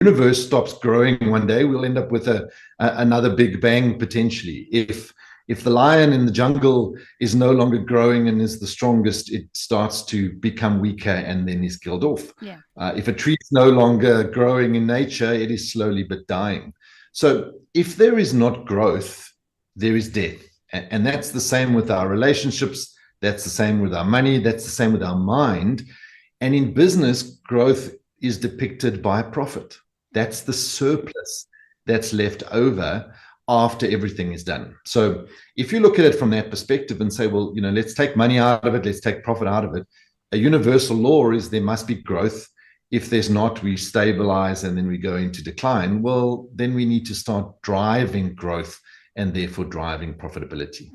universe stops growing one day, we'll end up with another big bang potentially. If the lion in the jungle is no longer growing and is the strongest, it starts to become weaker and then is killed off. Yeah. If a tree is no longer growing in nature, it is slowly but dying. So if there is not growth, there is death. And that's the same with our relationships. That's the same with our money. That's the same with our mind. And in business, growth is depicted by profit. That's the surplus that's left over after everything is done. So if you look at it from that perspective and say, well, let's take money out of it, let's take profit out of it, a universal law is there must be growth. If there's not, we stabilize and then we go into decline. Well, then we need to start driving growth and therefore driving profitability.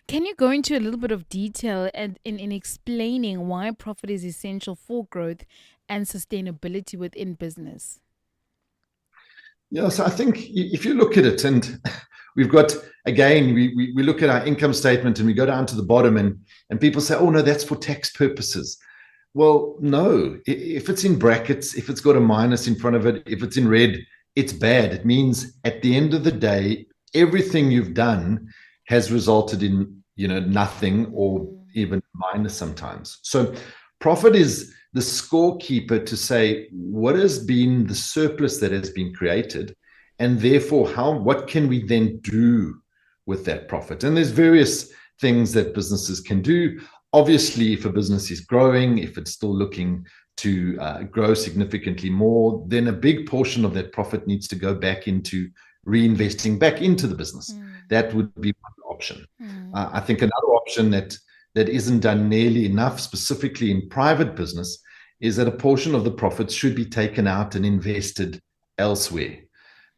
Can you go into a little bit of detail in explaining why profit is essential for growth and sustainability within business? Yeah, so I think if you look at it, and we've got, again, we look at our income statement and we go down to the bottom and people say, oh, no, that's for tax purposes. Well, no, if it's in brackets, if it's got a minus in front of it, if it's in red, it's bad. It means at the end of the day, everything you've done has resulted in, nothing or even minus sometimes. So profit is the scorekeeper to say what has been the surplus that has been created, and therefore what can we then do with that profit? And there's various things that businesses can do. Obviously, if a business is growing, if it's still looking to grow significantly more, then a big portion of that profit needs to go back into reinvesting back into the business. That would be one option. I think another option that isn't done nearly enough, specifically in private business, is that a portion of the profits should be taken out and invested elsewhere.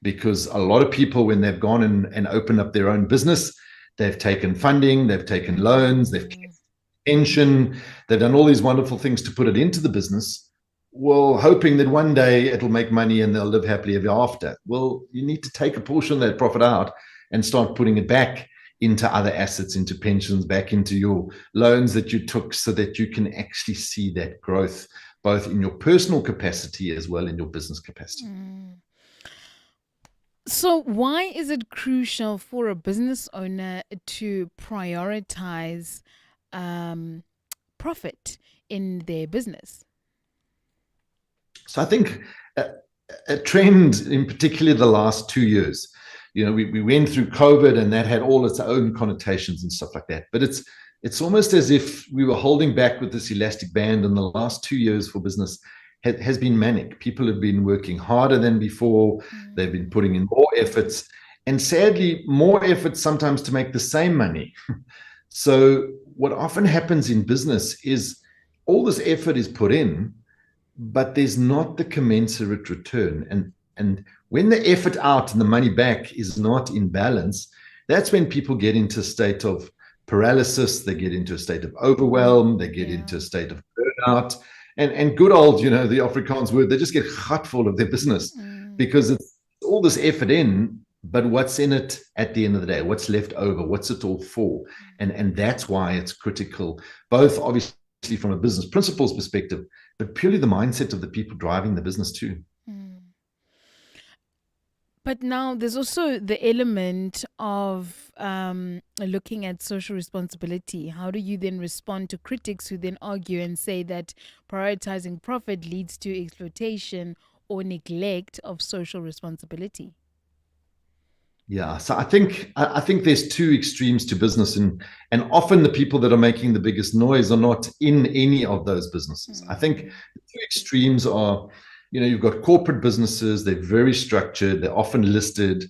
Because a lot of people, when they've gone and opened up their own business, they've taken funding, they've taken loans, they've taken pension, they've done all these wonderful things to put it into the business, well, hoping that one day it'll make money and they'll live happily ever after. Well, you need to take a portion of that profit out and start putting it back into other assets, into pensions, back into your loans that you took, so that you can actually see that growth, both in your personal capacity as well in your business capacity. So why is it crucial for a business owner to prioritize profit in their business? So I think a trend in particular the last 2 years, we went through COVID and that had all its own connotations and stuff like that. But it's almost as if we were holding back with this elastic band, and the last 2 years for business has been manic. People have been working harder than before. They've been putting in more efforts, and sadly, more efforts sometimes to make the same money. So what often happens in business is all this effort is put in, but there's not the commensurate return. And when the effort out and the money back is not in balance, that's when people get into a state of paralysis, they get into a state of overwhelm, they get into a state of burnout. And good old, the Afrikaans word, they just get gut full of their business because it's all this effort in, but what's in it at the end of the day? What's left over? What's it all for? And that's why it's critical, both obviously from a business principles perspective, but purely the mindset of the people driving the business too. But now there's also the element of looking at social responsibility. How do you then respond to critics who then argue and say that prioritizing profit leads to exploitation or neglect of social responsibility? Yeah, so I think there's two extremes to business, and often the people that are making the biggest noise are not in any of those businesses. I think the two extremes are, you've got corporate businesses, they're very structured, they're often listed.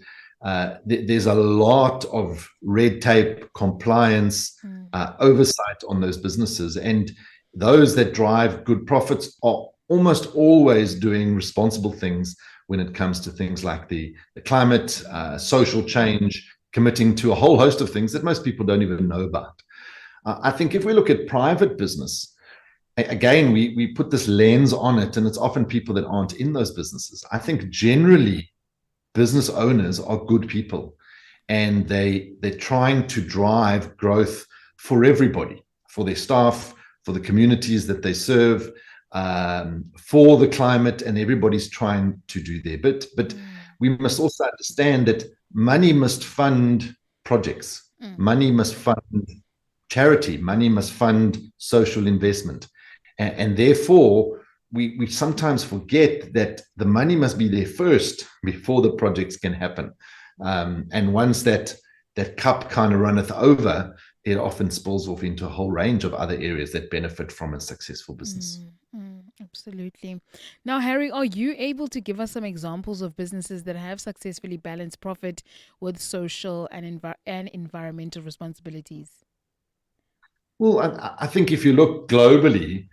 There's a lot of red tape, compliance, oversight on those businesses. And those that drive good profits are almost always doing responsible things when it comes to things like the climate, social change, committing to a whole host of things that most people don't even know about. I think if we look at private business, again, we put this lens on it, and it's often people that aren't in those businesses. I think generally business owners are good people, and they're trying to drive growth for everybody, for their staff, for the communities that they serve. for the climate, and everybody's trying to do their bit. But we must also understand that money must fund projects, money must fund charity, money must fund social investment. And therefore, we sometimes forget that the money must be there first before the projects can happen. And once that cup kind of runneth over, it often spills off into a whole range of other areas that benefit from a successful business. Absolutely. Now, Harry, are you able to give us some examples of businesses that have successfully balanced profit with social and environmental responsibilities? Well, I think if you look globally,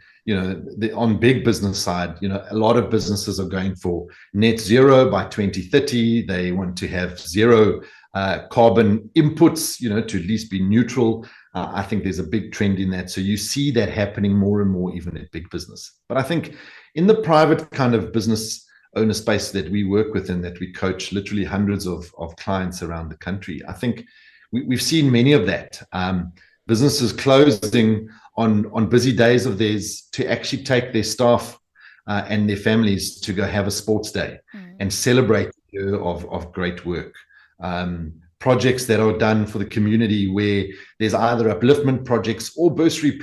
on big business side, a lot of businesses are going for net zero by 2030. They want to have zero carbon inputs, to at least be neutral. I think there's a big trend in that. So you see that happening more and more, even at big business. But I think in the private kind of business owner space that we work with and that we coach literally hundreds of clients around the country, I think we've seen many of that. Businesses closing on busy days of theirs to actually take their staff and their families to go have a sports day and celebrate a year of great work. Projects that are done for the community where there's either upliftment projects or bursary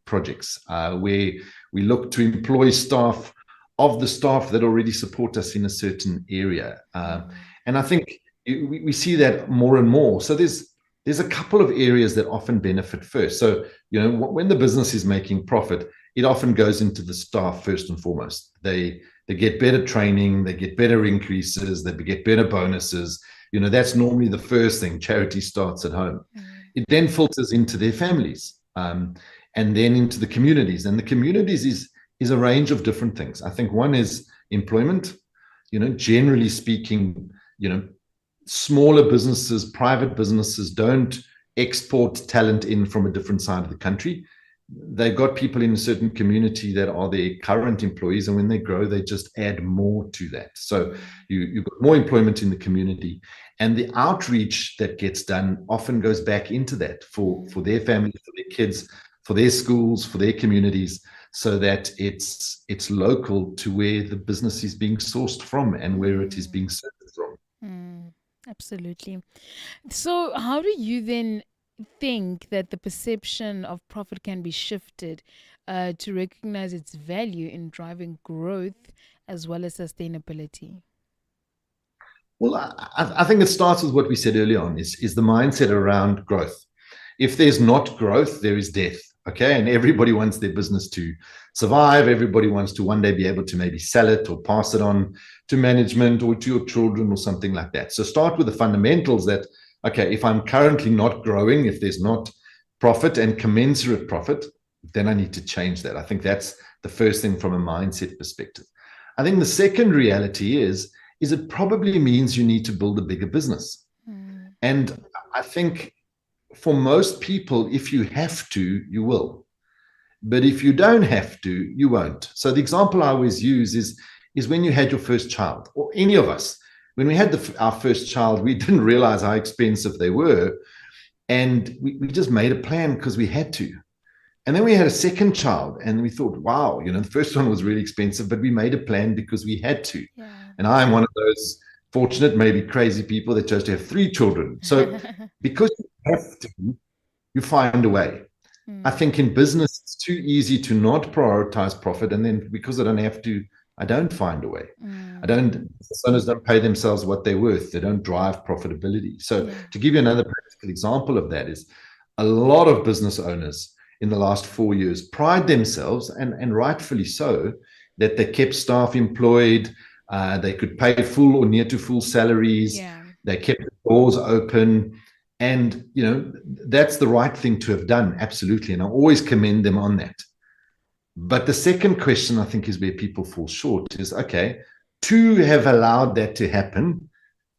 projects where we look to employ staff of the staff that already support us in a certain area. And I think we see that more and more. So there's a couple of areas that often benefit first. So, when the business is making profit, it often goes into the staff first and foremost. They get better training, they get better increases, they get better bonuses. That's normally the first thing. Charity starts at home. It then filters into their families, and then into the communities. And the communities is a range of different things. I think one is employment. Generally speaking, smaller businesses, private businesses don't export talent in from a different side of the country. They've got people in a certain community that are their current employees, and when they grow, they just add more to that. So you've got more employment in the community, and the outreach that gets done often goes back into that for their families, for their kids, for their schools, for their communities, so that it's local to where the business is being sourced from and where it is being served from. Absolutely. So how do you then think that the perception of profit can be shifted to recognize its value in driving growth as well as sustainability? Well, I think it starts with what we said earlier on, is the mindset around growth. If there's not growth, there is death. Okay. And everybody wants their business to survive. Everybody wants to one day be able to maybe sell it or pass it on to management or to your children or something like that. So start with the fundamentals that, okay, if I'm currently not growing, if there's not profit and commensurate profit, then I need to change that. I think that's the first thing from a mindset perspective. I think the second reality is it probably means you need to build a bigger business. And I think for most people, if you have to, you will. But if you don't have to, you won't. So the example I always use is when you had your first child, or any of us, when we had our first child, we didn't realize how expensive they were. And we just made a plan because we had to. And then we had a second child and we thought, wow, the first one was really expensive, but we made a plan because we had to. Yeah. And I'm one of those fortunate, maybe crazy people that chose to have 3 children. So because you have to, you find a way. I think in business, it's too easy to not prioritize profit. And then because I don't have to, I don't find a way. Owners don't pay themselves what they're worth. They don't drive profitability. So to give you another practical example of that is a lot of business owners in the last 4 years pride themselves, and rightfully so, that they kept staff employed. They could pay full or near to full salaries. Yeah. They kept the doors open. And, that's the right thing to have done. Absolutely. And I always commend them on that. But the second question, I think, is where people fall short is, okay, to have allowed that to happen,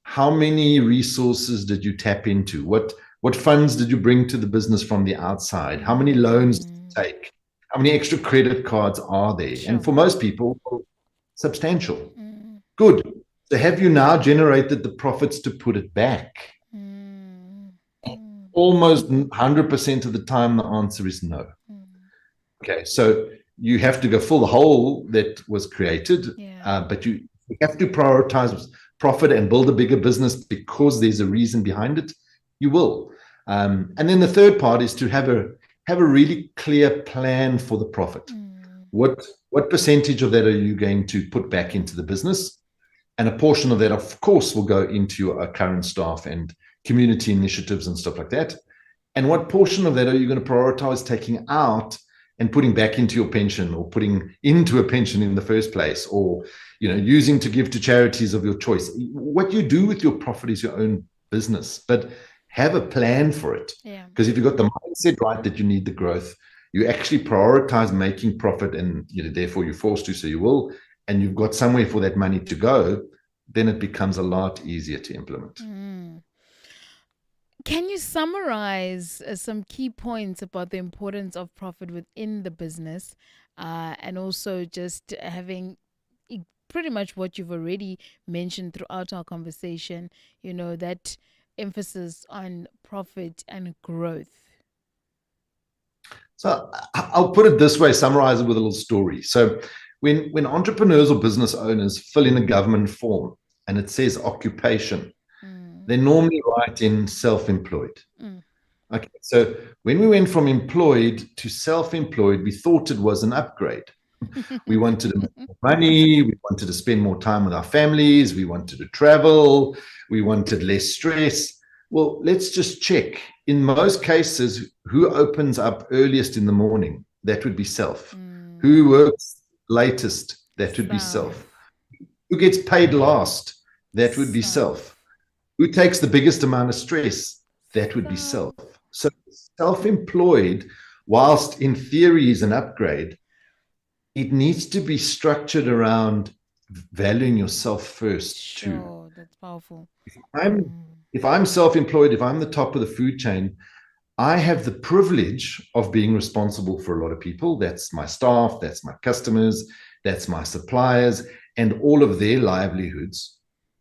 how many resources did you tap into? What funds did you bring to the business from the outside? How many loans did you take? How many extra credit cards are there? Sure. And for most people, substantial. Good. So have you now generated the profits to put it back? Almost 100% of the time, the answer is no. Okay, so you have to go fill the hole that was created, Yeah. but you have to prioritize profit and build a bigger business because there's a reason behind it. You will. And then the third part is to have a really clear plan for the profit. Mm. What percentage of that are you going to put back into the business? And a portion of that, of course, will go into your current staff and community initiatives and stuff like that. And what portion of that are you going to prioritize taking out and putting back into your pension, or putting into a pension in the first place, or using to give to charities of your choice? What you do with your profit is your own business, but have a plan for it. Yeah. Because if you've got the mindset right that you need the growth, you actually prioritize making profit, and therefore you're forced to, so you will, and you've got somewhere for that money to go, then it becomes a lot easier to implement. Mm. Can you summarize some key points about the importance of profit within the business, and also just having pretty much what you've already mentioned throughout our conversation, that emphasis on profit and growth? So I'll put it this way, summarize it with a little story. So when entrepreneurs or business owners fill in a government form and it says occupation, Mm. they normally write in self-employed. Mm. Okay, so when we went from employed to self-employed, we thought it was an upgrade. We wanted to make more money, we wanted to spend more time with our families, we wanted to travel, we wanted less stress. Well, let's just check. In most cases, who opens up earliest in the morning? That would be self. Mm. Who works latest? That would be self. Self. Who gets paid last? That would be self. Self. Who takes the biggest amount of stress? That would be self. Self. So self-employed, whilst in theory is an upgrade, it needs to be structured around valuing yourself first too. Sure, that's powerful. I'm Mm. if I'm self-employed, if I'm the top of the food chain, I have the privilege of being responsible for a lot of people. That's my staff, that's my customers, that's my suppliers, and all of their livelihoods.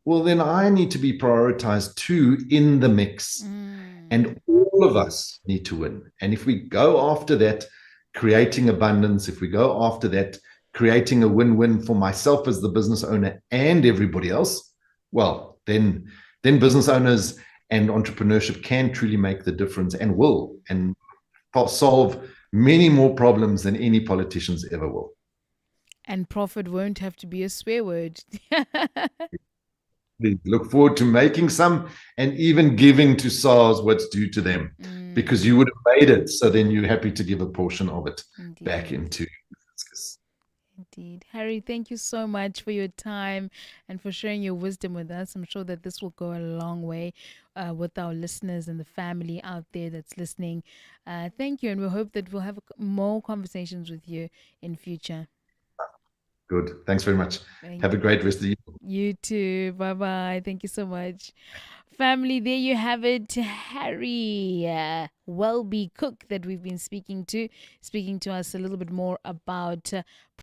Well, then I need to be prioritized too in the mix. Mm. And all of us need to win. And if we go after that, creating abundance, if we go after that, creating a win-win for myself as the business owner and everybody else, well, then business owners and entrepreneurship can truly make the difference, and will, and solve many more problems than any politicians ever will. And profit won't have to be a swear word. We look forward to making some and even giving to SARS what's due to them, because you Mm. would have made it. So then you're happy to give a portion of it back Indeed. into. Indeed. Harry, thank you so much for your time and for sharing your wisdom with us. I'm sure that this will go a long way with our listeners and the family out there that's listening. Thank you. And we hope that we'll have more conversations with you in future. Good. Thanks very much. Thank Have a great rest of the you too. Bye bye. Thank you so much. Family, there you have it. Harry Welby-Cooke that we've been speaking to us a little bit more about